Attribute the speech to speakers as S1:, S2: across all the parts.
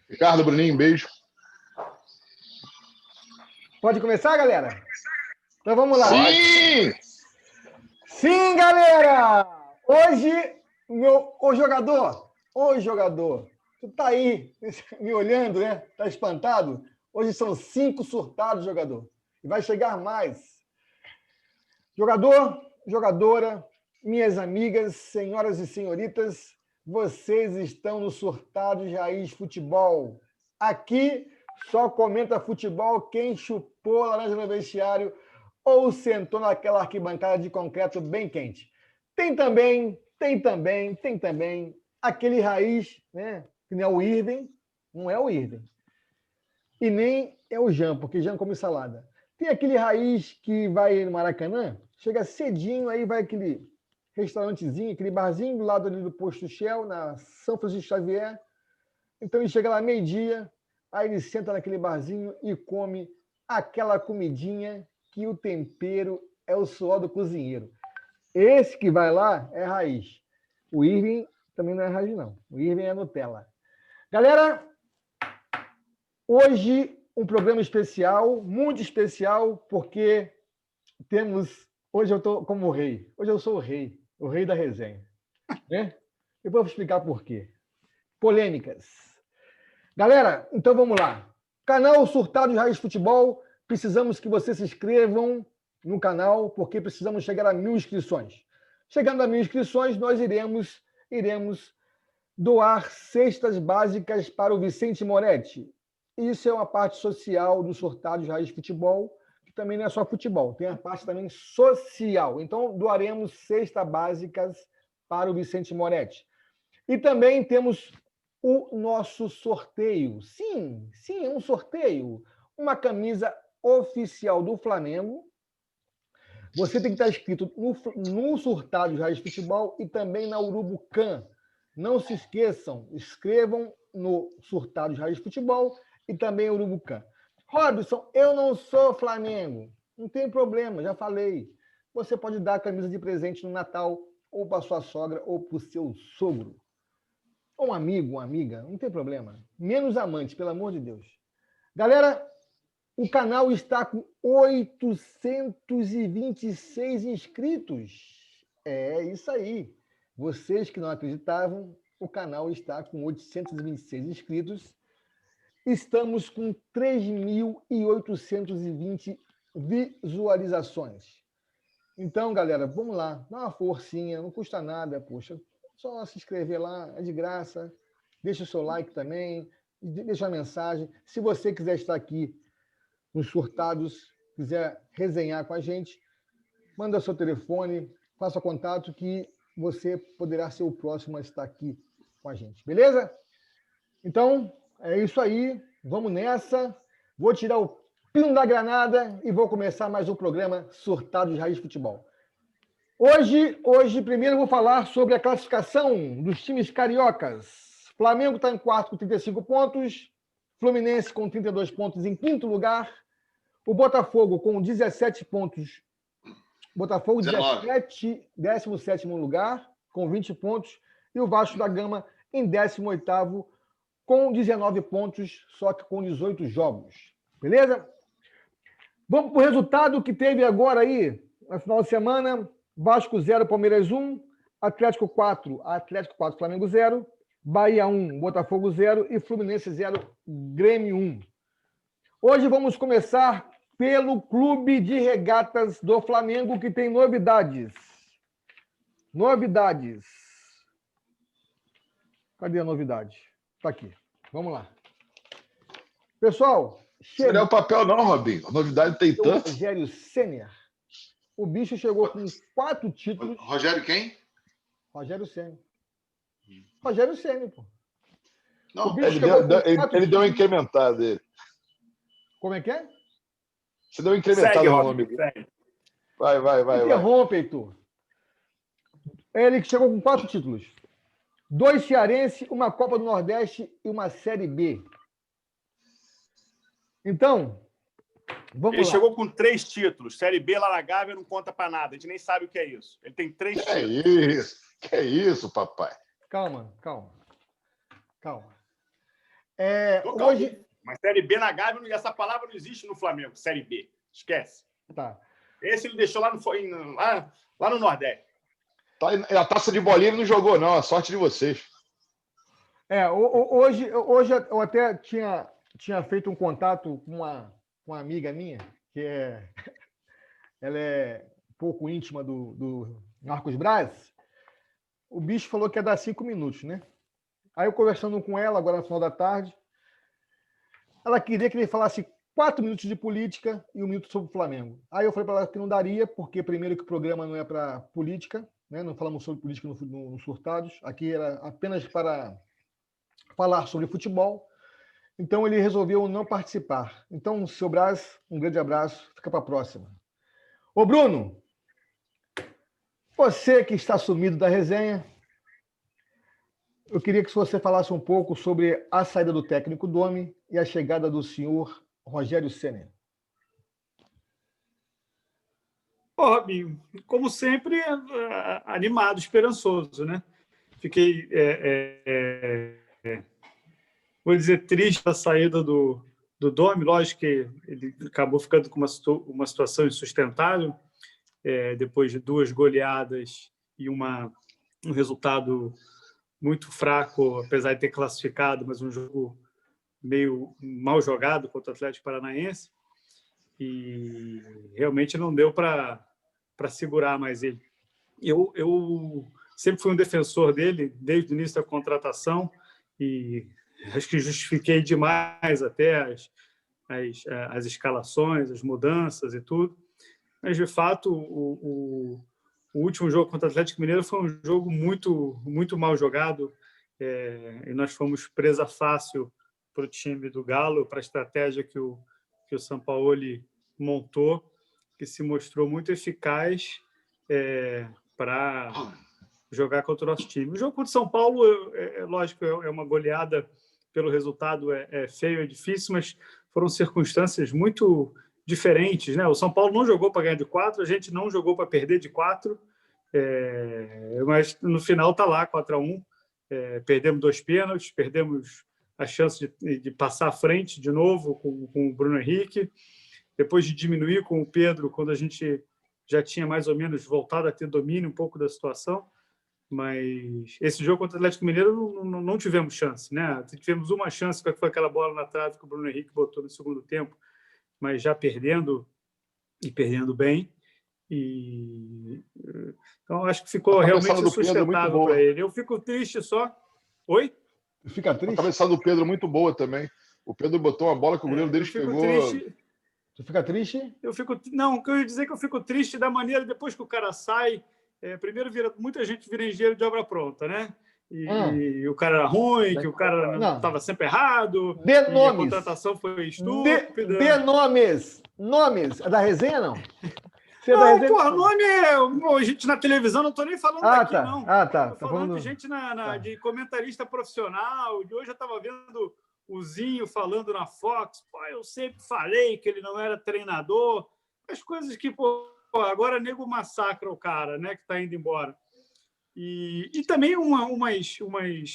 S1: Ricardo, Bruninho, beijo.
S2: Pode começar, galera? Então vamos lá.
S1: Sim!
S2: Sim, galera! Hoje, ô jogador, tu tá aí me olhando, né? Tá espantado? Hoje são 5 surtados, jogador. E vai chegar mais. Jogador, jogadora, minhas amigas, senhoras e senhoritas, vocês estão no Surtados Raiz Futebol. Aqui só comenta futebol quem chupou a laranja no vestiário ou sentou naquela arquibancada de concreto bem quente. Tem também aquele raiz, né? Que não é o Irving, não é o Irving. E nem é o Jean, porque Jean come salada. Tem aquele raiz que vai no Maracanã, chega cedinho, aí vai aquele restaurantezinho, aquele barzinho do lado ali do posto Shell, na São Francisco Xavier. Então ele chega lá meio-dia, aí ele senta naquele barzinho e come aquela comidinha que o tempero é o suor do cozinheiro. Esse que vai lá é raiz. O Irving também não é raiz, não. O Irving é Nutella. Galera, hoje um programa especial, muito especial, porque temos... Hoje eu estou como rei. Hoje eu sou o rei da resenha. Né? Eu vou explicar por quê. Polêmicas. Galera, então vamos lá. Canal Surtados Raiz Futebol. Precisamos que vocês se inscrevam no canal, porque precisamos chegar a 1.000 inscrições. Chegando a 1.000 inscrições, nós iremos doar cestas básicas para o Vicente Moretti. Isso é uma parte social do Surtados Raiz Futebol, que também não é só futebol, tem a parte também social. Então, doaremos cestas básicas para o Vicente Moretti. E também temos o nosso sorteio. Sim, um sorteio. Uma camisa oficial do Flamengo. Você tem que estar inscrito no Surtados Raiz Futebol e também na Urubucan. Não se esqueçam, escrevam no Surtados Raiz Futebol e também Urubucan. Robson, eu não sou Flamengo. Não tem problema, já falei. Você pode dar a camisa de presente no Natal, ou para sua sogra, ou para o seu sogro. Ou um amigo, uma amiga, não tem problema. Menos amante, pelo amor de Deus. Galera, o canal está com 826 inscritos. É isso aí. Vocês que não acreditavam, o canal está com 826 inscritos. Estamos com 3.820 visualizações. Então, galera, vamos lá. Dá uma forcinha, não custa nada, poxa. Só se inscrever lá, é de graça. Deixa o seu like também, deixa a mensagem. Se você quiser estar aqui nos Surtados, quiser resenhar com a gente, manda seu telefone, faça contato que você poderá ser o próximo a estar aqui com a gente, beleza? Então, é isso aí, vamos nessa. Vou tirar o pino da granada e vou começar mais um programa Surtados de Raiz Futebol. Hoje, primeiro eu vou falar sobre a classificação dos times cariocas. Flamengo está em quarto com 35 pontos, Fluminense com 32 pontos em quinto lugar, o Botafogo com 17 pontos, Botafogo 17, 17º lugar, com 20 pontos, e o Vasco da Gama em 18º, com 19 pontos, só que com 18 jogos. Beleza? Vamos para o resultado que teve agora aí, no final de semana. Vasco 0, Palmeiras 1, Atlético 4, Flamengo 0, Bahia 1, Botafogo 0 e Fluminense 0, Grêmio 1. Hoje vamos começar pelo Clube de Regatas do Flamengo, que tem novidades. Novidades. Cadê a novidade? Está aqui. Vamos lá. Pessoal...
S1: Não é o papel não, Robinho. A novidade tem tanto.
S2: Rogério Ceni. O bicho chegou com 4 títulos.
S1: Rogério quem?
S2: Rogério Ceni. Rogério Ceni, pô.
S1: Não, ele deu uma incrementada dele.
S2: Como é que é?
S1: Você deu uma incrementada no nome dele. Vai.
S2: Interrompe, Heitor. Ele chegou com 4 títulos. 2 cearense, uma Copa do Nordeste e uma Série B. Então, vamos lá.
S3: Ele chegou com 3 títulos. Série B, lá na Gávea, não conta pra nada. A gente nem sabe o que é isso. Ele tem 3 títulos.
S1: Que isso, papai.
S2: Calma. Hoje...
S3: Mas Série B na Gávea, essa palavra não existe no Flamengo, Série B. Esquece.
S2: Tá.
S3: Esse ele deixou lá no Nordeste.
S1: A taça de bolinha ele não jogou, não. A sorte de vocês.
S2: Hoje eu até tinha feito um contato com uma amiga minha, que ela é um pouco íntima do Marcos Braz. O bicho falou que ia dar 5 minutos, né? Aí eu conversando com ela, agora no final da tarde, ela queria que ele falasse 4 minutos de política e 1 minuto sobre o Flamengo. Aí eu falei para ela que não daria, porque primeiro que o programa não é para política, né? Não falamos sobre política nos Surtados, aqui era apenas para falar sobre futebol. Então ele resolveu não participar. Então, seu Braz, um grande abraço, fica para a próxima. Ô Bruno, você que está sumido da resenha, eu queria que você falasse um pouco sobre a saída do técnico Domi e a chegada do senhor Rogério Ceni.
S4: Robinho, como sempre, animado, esperançoso, né? Fiquei, vou dizer, triste a saída do Domi. Lógico que ele acabou ficando com uma situação insustentável, depois de 2 goleadas e um resultado muito fraco, apesar de ter classificado, mas um jogo meio mal jogado contra o Atlético Paranaense, e realmente não deu para segurar mais ele. Eu sempre fui um defensor dele desde o início da contratação e acho que justifiquei demais até as escalações, as mudanças e tudo, mas de fato o último jogo contra o Atlético Mineiro foi um jogo muito, muito mal jogado, e nós fomos presa fácil para o time do Galo, para a estratégia que o Sampaoli montou, que se mostrou muito eficaz para jogar contra o nosso time. O jogo contra o São Paulo, lógico, é uma goleada pelo resultado, é feio, é difícil, mas foram circunstâncias muito diferentes, né? O São Paulo não jogou para ganhar de 4, a gente não jogou para perder de 4, mas no final está lá, 4-1. Perdemos 2 pênaltis, perdemos a chance de passar à frente de novo com o Bruno Henrique, depois de diminuir com o Pedro, quando a gente já tinha mais ou menos voltado a ter domínio um pouco da situação. Mas esse jogo contra o Atlético Mineiro não tivemos chance, né? Tivemos uma chance, que foi aquela bola na trave que o Bruno Henrique botou no segundo tempo, mas já perdendo e perdendo bem. Então acho que ficou realmente insustentável para ele. Eu fico triste só. Oi?
S2: Fica triste?
S1: A cabeçada do Pedro muito boa também. O Pedro botou uma bola que o goleiro deles pegou.
S2: Triste. Tu fica triste?
S4: Não, eu ia dizer que eu fico triste da maneira depois que o cara sai. Primeiro, muita gente vira engenheiro de obra pronta, né? E o cara era ruim, que o cara estava sempre errado.
S2: Dê nomes.
S4: A contratação foi estúpida.
S2: Dê nomes. Nomes. É da resenha, não?
S4: Nome a gente na televisão, não estou nem falando daqui,
S2: tá.
S4: não.
S2: Tá.
S4: Estou falando de gente de comentarista profissional. De hoje eu estava vendo o Zinho falando na Fox. Eu sempre falei que ele não era treinador. As coisas que, agora nego massacra o cara, né, que está indo embora. E também umas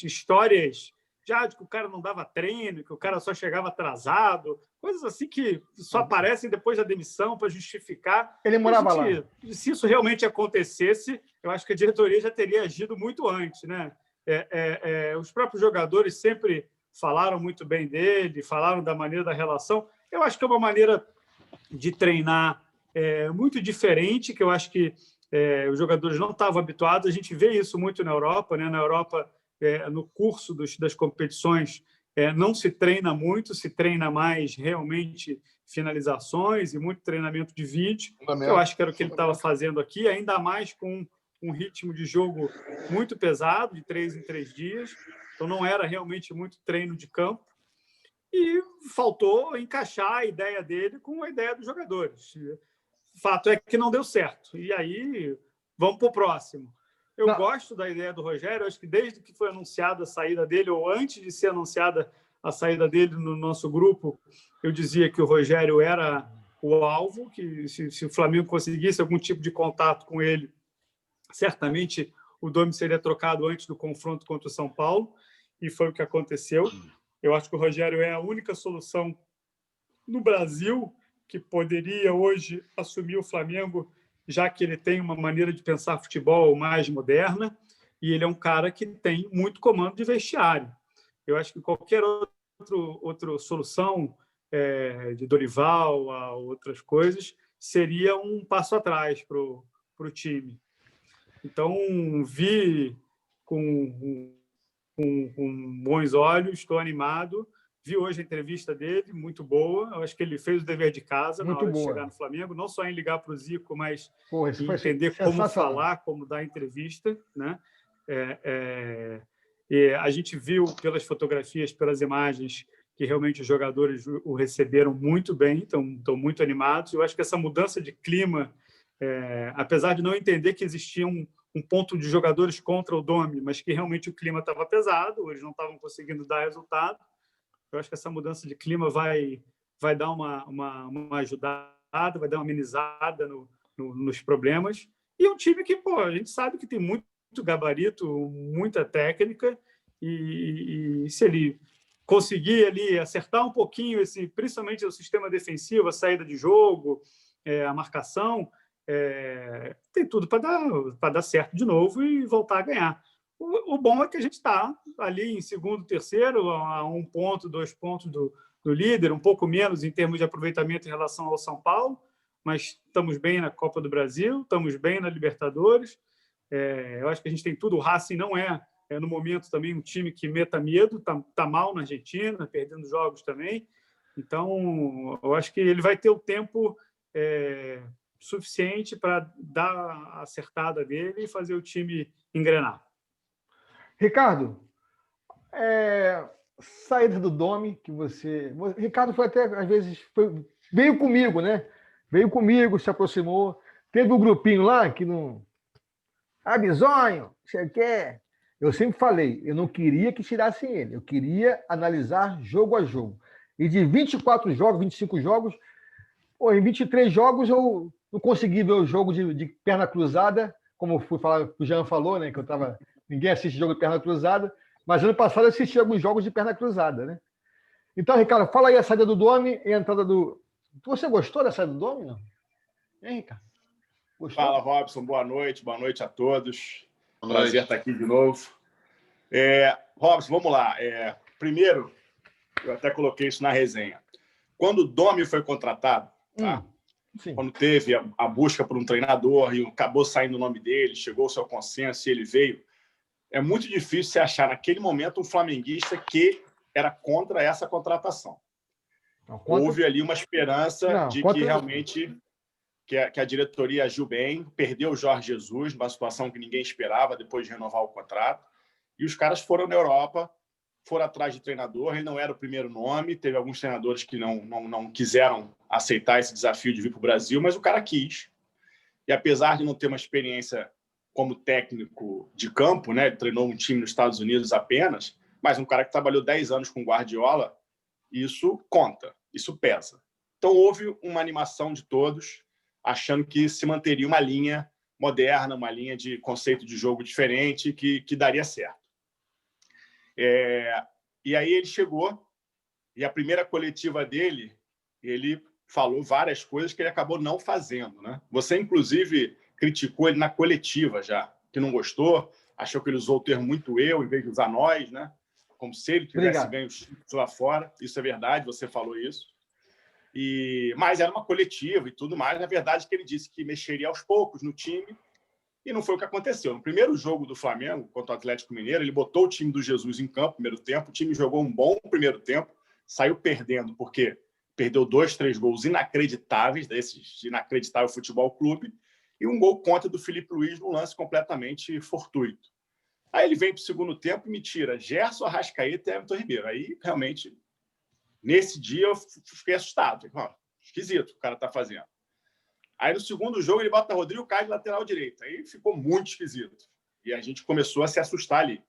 S4: histórias já de que o cara não dava treino, que o cara só chegava atrasado, coisas assim que só aparecem depois da demissão para justificar.
S2: Ele morava lá.
S4: Se isso realmente acontecesse, eu acho que a diretoria já teria agido muito antes, né? Os próprios jogadores sempre falaram muito bem dele, falaram da maneira da relação. Eu acho que é uma maneira de treinar muito diferente, que eu acho que os jogadores não estavam habituados. A gente vê isso muito na Europa, né? Na Europa, no curso das competições, não se treina muito, se treina mais realmente finalizações e muito treinamento de vídeo. Eu acho que era o que ele estava fazendo aqui, ainda mais com um ritmo de jogo muito pesado, de 3 em 3 dias. Então, não era realmente muito treino de campo. E faltou encaixar a ideia dele com a ideia dos jogadores. O fato é que não deu certo. E aí, vamos para o próximo. Eu gosto da ideia do Rogério. Acho que desde que foi anunciada a saída dele, ou antes de ser anunciada a saída dele no nosso grupo, eu dizia que o Rogério era o alvo, que se o Flamengo conseguisse algum tipo de contato com ele, certamente o Domi seria trocado antes do confronto contra o São Paulo, e foi o que aconteceu. Eu acho que o Rogério é a única solução no Brasil que poderia hoje assumir o Flamengo, já que ele tem uma maneira de pensar futebol mais moderna e ele é um cara que tem muito comando de vestiário. Eu acho que qualquer outra solução, de Dorival a outras coisas, seria um passo atrás para o time. Então, vi com bons olhos, estou animado. Vi hoje a entrevista dele, muito boa. Eu acho que ele fez o dever de casa na hora de chegar no Flamengo, não só em ligar para o Zico, mas em entender como falar, como dar entrevista, né? E a gente viu pelas fotografias, pelas imagens, que realmente os jogadores o receberam muito bem, estão muito animados. Eu acho que essa mudança de clima, apesar de não entender que existia um ponto de jogadores contra o Domi, mas que realmente o clima estava pesado, eles não estavam conseguindo dar resultado. Eu acho que essa mudança de clima vai dar uma ajudada, vai dar uma amenizada nos problemas. E é um time que, a gente sabe que tem muito gabarito, muita técnica, e se ele conseguir ali acertar um pouquinho, principalmente o sistema defensivo, a saída de jogo, a marcação, tem tudo para dar certo de novo e voltar a ganhar. O bom é que a gente está ali em segundo, terceiro, a 1 ponto, 2 pontos do líder, um pouco menos em termos de aproveitamento em relação ao São Paulo, mas estamos bem na Copa do Brasil, estamos bem na Libertadores. Eu acho que a gente tem tudo. O Racing não no momento, também um time que meta medo, tá mal na Argentina, perdendo jogos também. Então, eu acho que ele vai ter o tempo suficiente para dar a acertada dele e fazer o time engrenar.
S2: Ricardo, saída do Domi, que Ricardo foi até, às vezes, veio comigo, né? Veio comigo, se aproximou. Teve um grupinho lá que não... Bisonho, você quer? Eu sempre falei, eu não queria que tirassem ele. Eu queria analisar jogo a jogo. E de 24 jogos, 25 jogos, em 23 jogos eu não consegui ver o jogo de perna cruzada, como o Jean falou, né? Que ninguém assiste jogo de perna cruzada, mas ano passado eu assisti alguns jogos de perna cruzada, né? Então, Ricardo, fala aí a saída do Domi e a entrada do... Você gostou da saída do Domi, não? Hein, Ricardo? Gostou?
S3: Fala, Robson. Boa noite a todos. Prazer estar aqui de novo. Robson, vamos lá. Primeiro, eu até coloquei isso na resenha. Quando o Domi foi contratado, tá? Quando teve a busca por um treinador e acabou saindo o nome dele, chegou ao seu consenso e ele veio, é muito difícil você achar naquele momento um flamenguista que era contra essa contratação. Houve ali uma esperança de que realmente que a diretoria agiu bem, perdeu o Jorge Jesus, numa situação que ninguém esperava depois de renovar o contrato, e os caras foram na Europa, foram atrás de treinador. Ele não era o primeiro nome, teve alguns treinadores que não quiseram aceitar esse desafio de vir para o Brasil, mas o cara quis. E apesar de não ter uma experiência como técnico de campo, né, ele treinou um time nos Estados Unidos apenas, mas um cara que trabalhou 10 anos com Guardiola, isso conta, isso pesa. Então houve uma animação de todos, achando que se manteria uma linha moderna, uma linha de conceito de jogo diferente, que daria certo. E aí ele chegou, e a primeira coletiva dele, ele falou várias coisas que ele acabou não fazendo, né? Você, inclusive, criticou ele na coletiva já, que não gostou, achou que ele usou o termo muito eu, em vez de usar nós, né? Como se ele tivesse ganho lá fora. Isso é verdade, você falou isso. Mas era uma coletiva e tudo mais. Na verdade, que ele disse que mexeria aos poucos no time, e não foi o que aconteceu. No primeiro jogo do Flamengo contra o Atlético Mineiro, ele botou o time do Jesus em campo no primeiro tempo. O time jogou um bom primeiro tempo, saiu perdendo, porque perdeu 2, 3 gols inacreditáveis, desses de inacreditável futebol clube, e um gol contra do Felipe Luiz num lance completamente fortuito. Aí ele vem para o segundo tempo e me tira Gerson, Arrascaeta e Everton Ribeiro. Aí, realmente, nesse dia, eu fiquei assustado. Esquisito o que o cara está fazendo. Aí, no segundo jogo, ele bota Rodrigo Caio de lateral direito. Aí ficou muito esquisito. E a gente começou a se assustar ali.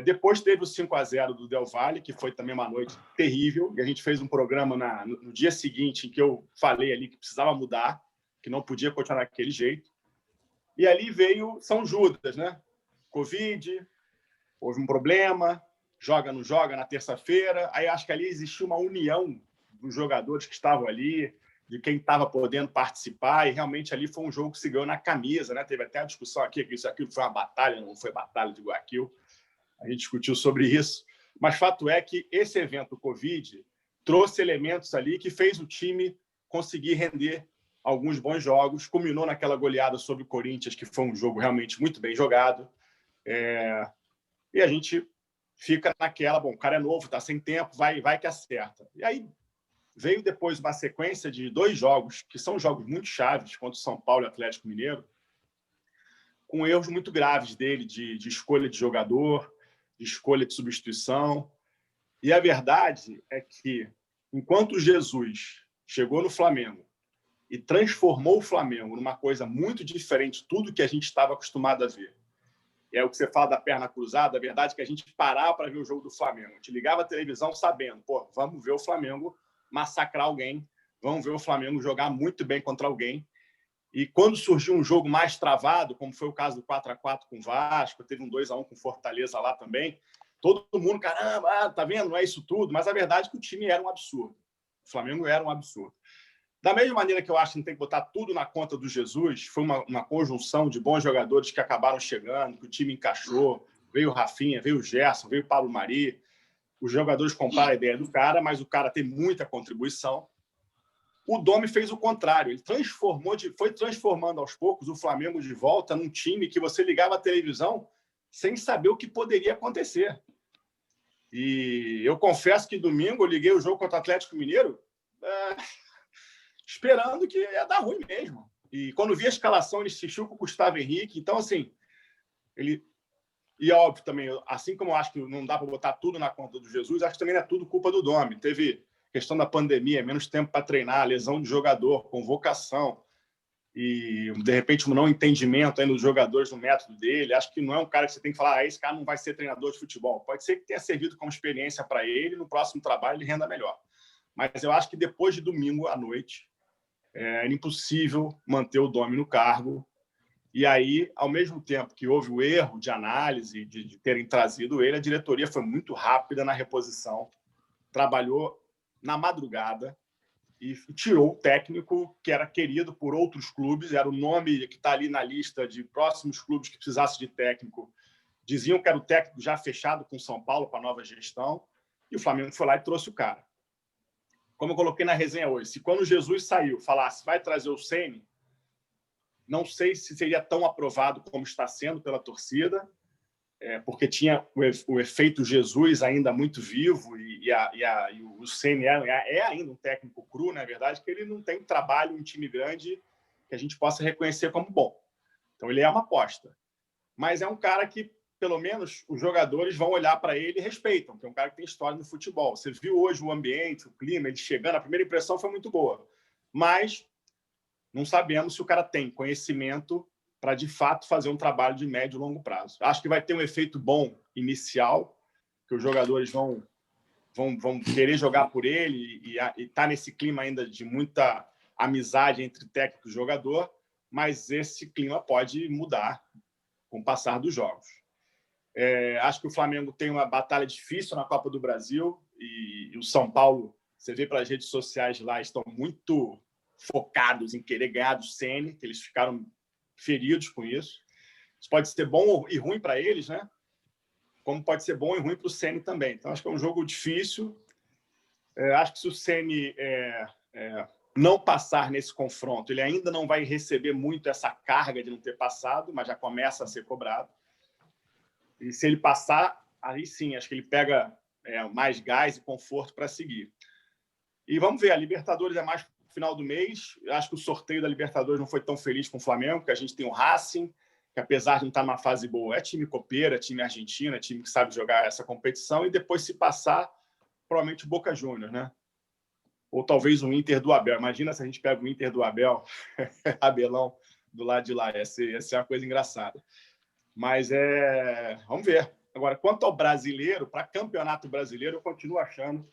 S3: Depois teve o 5-0 do Del Valle, que foi também uma noite terrível. E a gente fez um programa no dia seguinte em que eu falei ali que precisava mudar, que não podia continuar daquele jeito. E ali veio São Judas, né? Covid, houve um problema. joga, não joga na terça-feira. Aí acho que ali existiu uma união dos jogadores que estavam ali, de quem estava podendo participar, e realmente ali foi um jogo que se ganhou na camisa, né? Teve até a discussão aqui, que isso aqui foi uma batalha, não foi batalha de Guayaquil. A gente discutiu sobre isso. Mas fato é que esse evento Covid trouxe elementos ali que fez o time conseguir render alguns bons jogos, culminou naquela goleada sobre o Corinthians, que foi um jogo realmente muito bem jogado. E a gente fica naquela, bom, o cara é novo, está sem tempo, vai que acerta. E aí veio depois uma sequência de 2 jogos, que são jogos muito chaves, contra o São Paulo e o Atlético Mineiro, com erros muito graves dele, de escolha de jogador, de escolha de substituição. E a verdade é que, enquanto o Jesus chegou no Flamengo e transformou o Flamengo numa coisa muito diferente de tudo que a gente estava acostumado a ver, é o que você fala da perna cruzada, a verdade é que a gente parava para ver o jogo do Flamengo. A gente ligava a televisão sabendo, vamos ver o Flamengo massacrar alguém, vamos ver o Flamengo jogar muito bem contra alguém. E quando surgiu um jogo mais travado, como foi o caso do 4-4 com o Vasco, teve um 2-1 com o Fortaleza lá também, todo mundo, caramba, tá vendo? Não é isso tudo. Mas a verdade é que o time era um absurdo. O Flamengo era um absurdo. Da mesma maneira que eu acho que não tem que botar tudo na conta do Jesus, foi uma conjunção de bons jogadores que acabaram chegando, que o time encaixou. Veio o Rafinha, veio o Gerson, veio o Pablo Mari. Os jogadores compraram a ideia do cara, mas o cara tem muita contribuição. O Domi fez o contrário. Ele foi transformando aos poucos o Flamengo de volta num time que você ligava a televisão sem saber o que poderia acontecer. E eu confesso que domingo eu liguei o jogo contra o Atlético Mineiro esperando que ia dar ruim mesmo. E quando vi a escalação, ele insistiu com o Gustavo Henrique. Então, assim, ele... E, óbvio, também, assim como eu acho que não dá para botar tudo na conta do Jesus, acho que também não é tudo culpa do Domi. Teve questão da pandemia, menos tempo para treinar, lesão de jogador, convocação e, de repente, um não entendimento aí nos jogadores, no método dele. Acho que não é um cara que você tem que falar, esse cara não vai ser treinador de futebol. Pode ser que tenha servido como experiência para ele, no próximo trabalho ele renda melhor. Mas eu acho que depois de domingo à noite, era impossível manter o Domi no cargo. E aí, ao mesmo tempo que houve o erro de análise, de terem trazido ele, a diretoria foi muito rápida na reposição, trabalhou na madrugada e tirou o técnico que era querido por outros clubes, era o nome que está ali na lista de próximos clubes que precisassem de técnico. Diziam que era o técnico já fechado com São Paulo para a nova gestão, e o Flamengo foi lá e trouxe o cara. Como eu coloquei na resenha hoje, se quando Jesus saiu, falasse vai trazer o Ceni, não sei se seria tão aprovado como está sendo pela torcida, porque tinha o efeito Jesus ainda muito vivo e o Ceni é ainda um técnico cru, na verdade, que ele não tem trabalho em time grande que a gente possa reconhecer como bom. Então, ele é uma aposta. Mas é um cara que, pelo menos, os jogadores vão olhar para ele e respeitam, que é um cara que tem história no futebol. Você viu hoje o ambiente, o clima, ele chegando, a primeira impressão foi muito boa. Mas não sabemos se o cara tem conhecimento para, de fato, fazer um trabalho de médio e longo prazo. Acho que vai ter um efeito bom inicial, que os jogadores vão querer jogar por ele e está nesse clima ainda de muita amizade entre técnico e jogador, mas esse clima pode mudar com o passar dos jogos. Acho que o Flamengo tem uma batalha difícil na Copa do Brasil e o São Paulo, você vê pelas redes sociais lá, estão muito focados em querer ganhar do Ceni, que eles ficaram feridos com isso. Isso pode ser bom e ruim para eles, né? Como pode ser bom e ruim para o Ceni também. Então, acho que é um jogo difícil. Acho que se o Ceni não passar nesse confronto, ele ainda não vai receber muito essa carga de não ter passado, mas já começa a ser cobrado. E se ele passar, aí sim, acho que ele pega mais gás e conforto para seguir. E vamos ver, a Libertadores é mais no final do mês. Acho que o sorteio da Libertadores não foi tão feliz com o Flamengo, porque a gente tem o Racing, que apesar de não estar numa fase boa, é time copeiro, é time argentino, é time que sabe jogar essa competição, e depois, se passar, provavelmente o Boca Juniors, né? Ou talvez o Inter do Abel. Imagina se a gente pega o Inter do Abel, Abelão, do lado de lá. Ia ser uma coisa engraçada. Mas vamos ver. Agora, quanto ao brasileiro, para campeonato brasileiro, eu continuo achando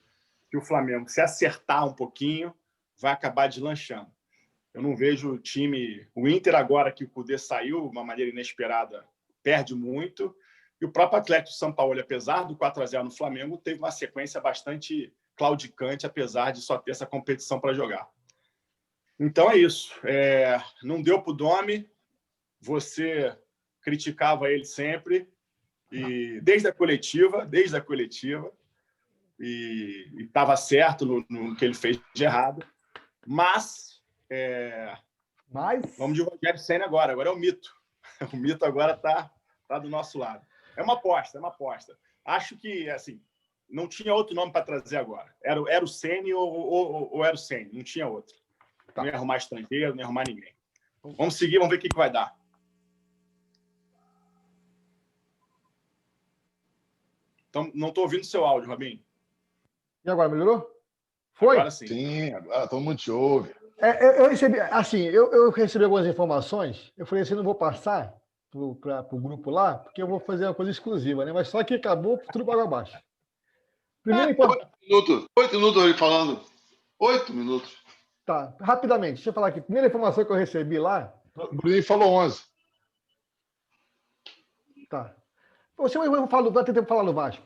S3: que o Flamengo, se acertar um pouquinho, vai acabar deslanchando. Eu não vejo o time... O Inter, agora que o Cudê saiu de uma maneira inesperada, perde muito. E o próprio Atlético de São Paulo, apesar do 4-0 no Flamengo, teve uma sequência bastante claudicante, apesar de só ter essa competição para jogar. Então é isso. Não deu para o Domi, você criticava ele sempre, e desde a coletiva, e estava certo no que ele fez de errado. Mas vamos de Rogério Ceni agora. Agora é o mito. O mito agora está do nosso lado. É uma aposta. Acho que assim, não tinha outro nome para trazer agora. Era o Ceni ou era o Ceni. Não tinha outro. Tá. Não ia arrumar estrangeiro, não ia arrumar ninguém. Vamos seguir, vamos ver o que vai dar. Então, não estou ouvindo o seu áudio, Robinho.
S2: E agora, melhorou? Foi?
S3: Agora sim.
S1: Sim, agora todo mundo te ouve.
S2: Eu recebi, assim, eu recebi algumas informações. Eu falei assim, não vou passar para o grupo lá, porque eu vou fazer uma coisa exclusiva, né? Mas só que acabou tudo para abaixo. Primeiro
S1: 8 minutos ele falando. 8 minutos.
S2: Tá, rapidamente, deixa eu falar aqui. Primeira informação que eu recebi lá.
S1: O Bruninho falou 11.
S2: Tá. Você vai ter tempo de falar no Vasco.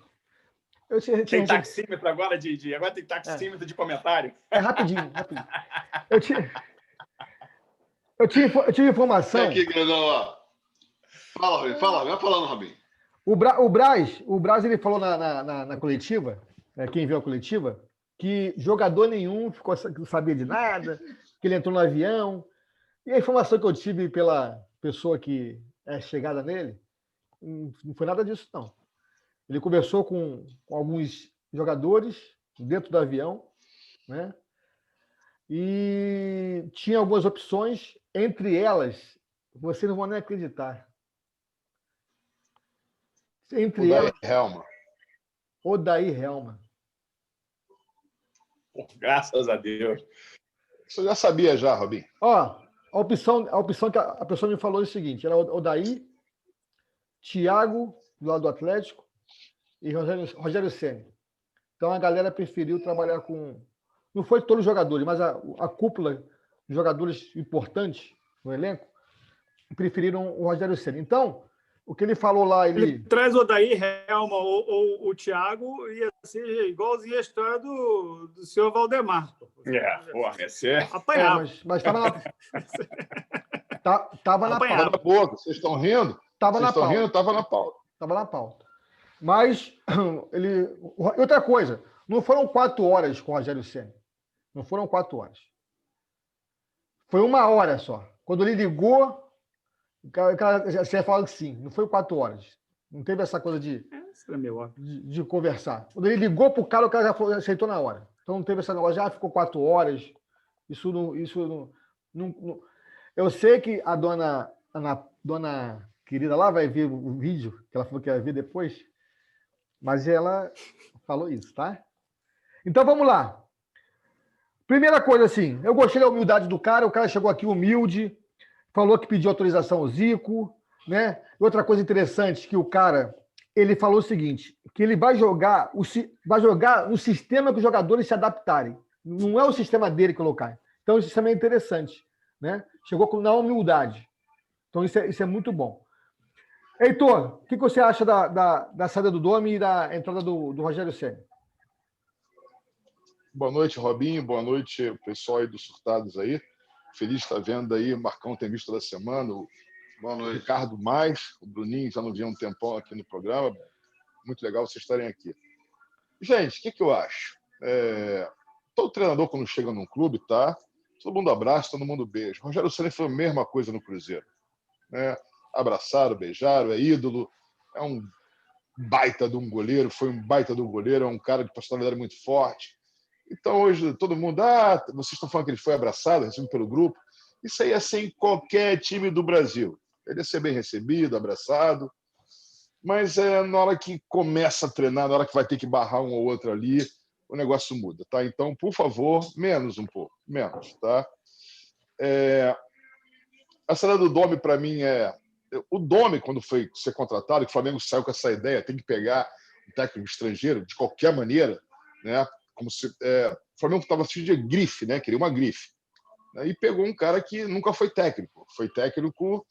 S3: Tem taxímetro agora agora tem taxímetro de comentário.
S2: Rapidinho. Eu tive informação.
S1: Aqui, grandão, ó. Vai falando, Robinho.
S2: O Braz ele falou na coletiva, quem viu a coletiva, que jogador nenhum sabia de nada, que ele entrou no avião. E a informação que eu tive pela pessoa que é chegada nele, não foi nada disso, não. Ele conversou com alguns jogadores dentro do avião, né? E tinha algumas opções, entre elas, vocês não vão nem acreditar. Entre elas, Odair Helma.
S3: Graças a Deus.
S1: Isso eu já sabia já, Robinho.
S2: Ó, a opção que a pessoa me falou é o seguinte, era Odair, Thiago, do lado do Atlético, e Rogério Ceni. Então a galera preferiu trabalhar com... Não foi todos os jogadores, mas a cúpula de jogadores importantes no elenco preferiram o Rogério Ceni. Então, o que ele falou lá... Ele
S4: traz o Odair Helma ou o Thiago, ia ser igualzinho a história do senhor Valdemar.
S3: Apanhava.
S2: Mas estava na... Estava na pauta.
S1: Boca. Vocês estão rindo?
S2: Estava na pauta.
S1: Estava na pauta.
S2: Estava na pauta. Mas, outra coisa, não foram 4 horas com o Rogério Ceni. Não foram 4 horas. Foi 1 hora só. Quando ele ligou, o cara já falou que sim. Não foi 4 horas. Não teve essa coisa de conversar. Quando ele ligou para o cara já aceitou na hora. Então não teve essa negócio, já ficou 4 horas. Isso não. Eu sei que a dona querida lá vai ver o vídeo, que ela falou que ia ver depois, mas ela falou isso, tá? Então vamos lá. Primeira coisa, assim, eu gostei da humildade do cara, o cara chegou aqui humilde, falou que pediu autorização ao Zico, né? E outra coisa interessante, que o cara, ele falou o seguinte, que ele vai jogar no sistema que os jogadores se adaptarem. Não é o sistema dele colocar. Então isso também é interessante, né? Chegou na humildade. Então isso é muito bom. Heitor, o que você acha da saída do Domi e da entrada do Rogério Ceni?
S1: Boa noite, Robinho. Boa noite, pessoal aí dos Surtados aí. Feliz de estar vendo aí. O Marcão tem visto toda semana. Boa noite. Ricardo mais. O Bruninho já não vinha um tempão aqui no programa. Muito legal vocês estarem aqui. Gente, o que eu acho? Todo treinador, quando chega num clube, tá? Todo mundo abraça, todo mundo beija. O Rogério Ceni foi a mesma coisa no Cruzeiro, né? Abraçaram, beijaram, é ídolo, é um baita de um goleiro, foi um baita de um goleiro, é um cara de personalidade muito forte. Então, hoje, todo mundo, vocês estão falando que ele foi abraçado, recebido pelo grupo. Isso aí é assim em qualquer time do Brasil. Ele ia ser bem recebido, abraçado, mas na hora que começa a treinar, na hora que vai ter que barrar um ou outro ali, o negócio muda, tá? Então, por favor, menos um pouco, menos, tá? A saída do Domi, para mim, o Domi, quando foi ser contratado, que o Flamengo saiu com essa ideia, tem que pegar um técnico estrangeiro de qualquer maneira, né? Como se o Flamengo estava cheio de grife, né? Queria uma grife, né? E pegou um cara que nunca foi técnico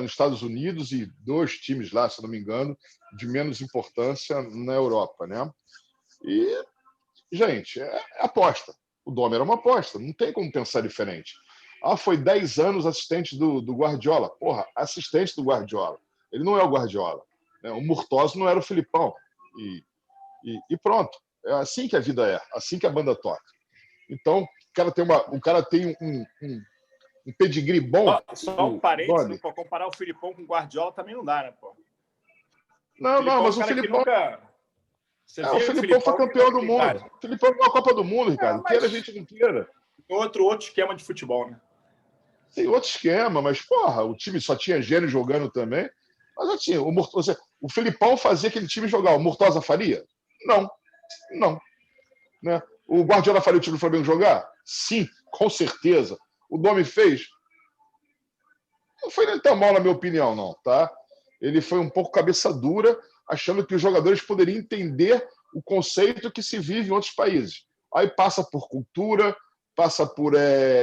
S1: nos Estados Unidos e 2 times lá, se não me engano, de menos importância na Europa, né? E, gente, é aposta. O Dome era uma aposta, não tem como pensar diferente. Foi 10 anos assistente do Guardiola. Porra, assistente do Guardiola. Ele não é o Guardiola, né? O Murtosa não era o Filipão. E pronto. É assim que a vida é, assim que a banda toca. Então, o cara tem um pedigree bom.
S3: Só um parênteses, para comparar o Filipão com o Guardiola também não dá, né, pô?
S1: Não, mas o Filipão... O Filipão foi campeão do mundo.
S3: Cara.
S1: O Filipão ganhou a Copa do Mundo, Ricardo. Queira a gente não queira.
S3: Outro esquema de futebol, né?
S1: Tem outro esquema, mas, porra, o time só tinha gênio jogando também. Mas já tinha. O Filipão fazia aquele time jogar. O Murtosa faria? Não. Né? O Guardiola faria o time do Flamengo jogar? Sim, com certeza. O Dome fez? Não foi nem tão mal, na minha opinião, não, tá? Ele foi um pouco cabeça dura, achando que os jogadores poderiam entender o conceito que se vive em outros países. Aí passa por cultura, passa por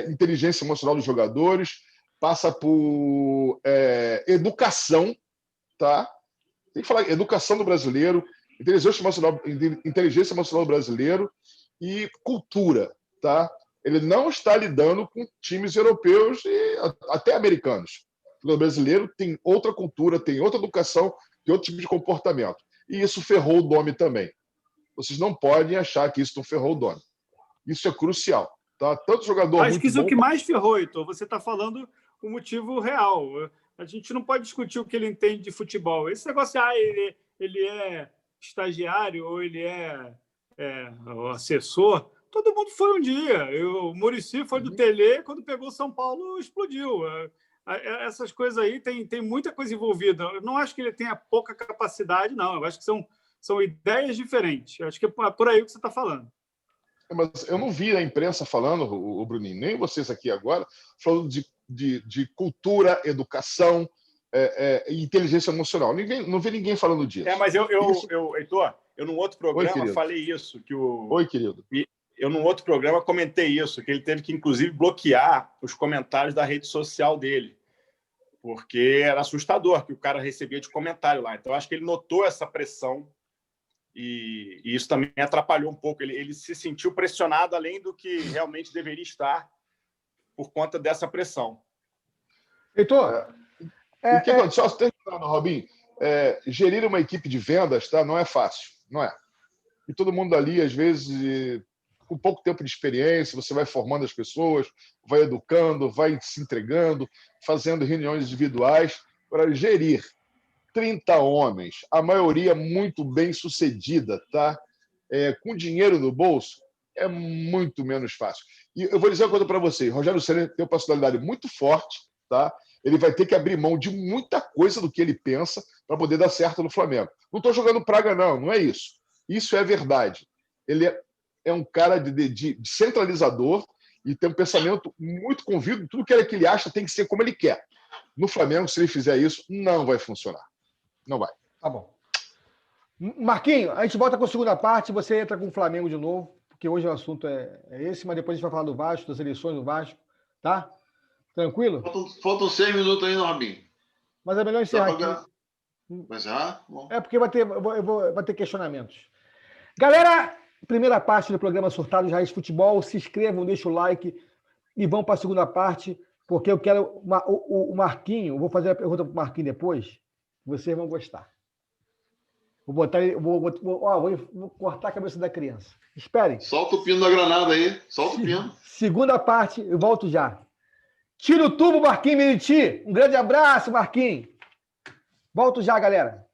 S1: inteligência emocional dos jogadores, passa por educação, tá? Tem que falar educação do brasileiro, inteligência emocional do brasileiro e cultura, tá? Ele não está lidando com times europeus e até americanos. O brasileiro tem outra cultura, tem outra educação, tem outro tipo de comportamento. E isso ferrou o Dome também. Vocês não podem achar que isso não ferrou o Dome. Isso é crucial. Tá? Tanto jogador.
S4: Acho que isso é o que mais ferrou, Heitor. Você está falando o motivo real. A gente não pode discutir o que ele entende de futebol. Esse negócio, ele é estagiário ou ele é o assessor. Todo mundo foi um dia. O Muricy foi do Tele, quando pegou São Paulo, explodiu. Essas coisas aí tem muita coisa envolvida. Eu não acho que ele tenha pouca capacidade, não. Eu acho que são ideias diferentes. Eu acho que é por aí que você está falando.
S1: Mas eu não vi a imprensa falando, o Bruninho, nem vocês aqui agora, falando de cultura, educação e inteligência emocional. Não vi ninguém falando disso.
S3: Mas Heitor, eu num outro programa falei isso.
S1: Oi, querido.
S3: Eu, num outro programa, comentei isso, que ele teve que, inclusive, bloquear os comentários da rede social dele, porque era assustador que o cara recebia de comentário lá. Então, acho que ele notou essa pressão e isso também atrapalhou um pouco. Ele se sentiu pressionado além do que realmente deveria estar por conta dessa pressão.
S2: Heitor,
S1: só terminando, Robinho, gerir uma equipe de vendas, tá? Não é fácil, não é? E todo mundo ali, às vezes, com pouco tempo de experiência, você vai formando as pessoas, vai educando, vai se entregando, fazendo reuniões individuais para gerir 30 homens, a maioria muito bem sucedida, tá? Com dinheiro no bolso, é muito menos fácil. E eu vou dizer uma coisa para vocês, Rogério Ceni tem uma personalidade muito forte, tá? Ele vai ter que abrir mão de muita coisa do que ele pensa para poder dar certo no Flamengo. Não estou jogando praga, não é isso. Isso é verdade. Ele é um cara de centralizador e tem um pensamento muito convicto. Tudo que ele acha tem que ser como ele quer. No Flamengo, se ele fizer isso, não vai funcionar. Não vai.
S2: Tá bom. Marquinho, a gente volta com a segunda parte, você entra com o Flamengo de novo, porque hoje o assunto é esse, mas depois a gente vai falar do Vasco, das eleições do Vasco, tá? Tranquilo?
S5: Faltam 6 minutos ainda, Robinho.
S2: Mas é melhor encerrar aqui.
S5: Vai encerrar? Bom.
S2: Porque vai ter questionamentos. Galera, primeira parte do programa Surtados Raiz Futebol, se inscrevam, deixem o like e vão para a segunda parte, porque eu quero o Marquinho, vou fazer a pergunta para o Marquinho depois, vocês vão gostar. Vou cortar a cabeça da criança. Esperem.
S5: Solta o pino da granada aí. Solta o pino.
S2: Segunda parte, eu volto já. Tira o tubo, Marquinhos Meriti. Um grande abraço, Marquinhos. Volto já, galera.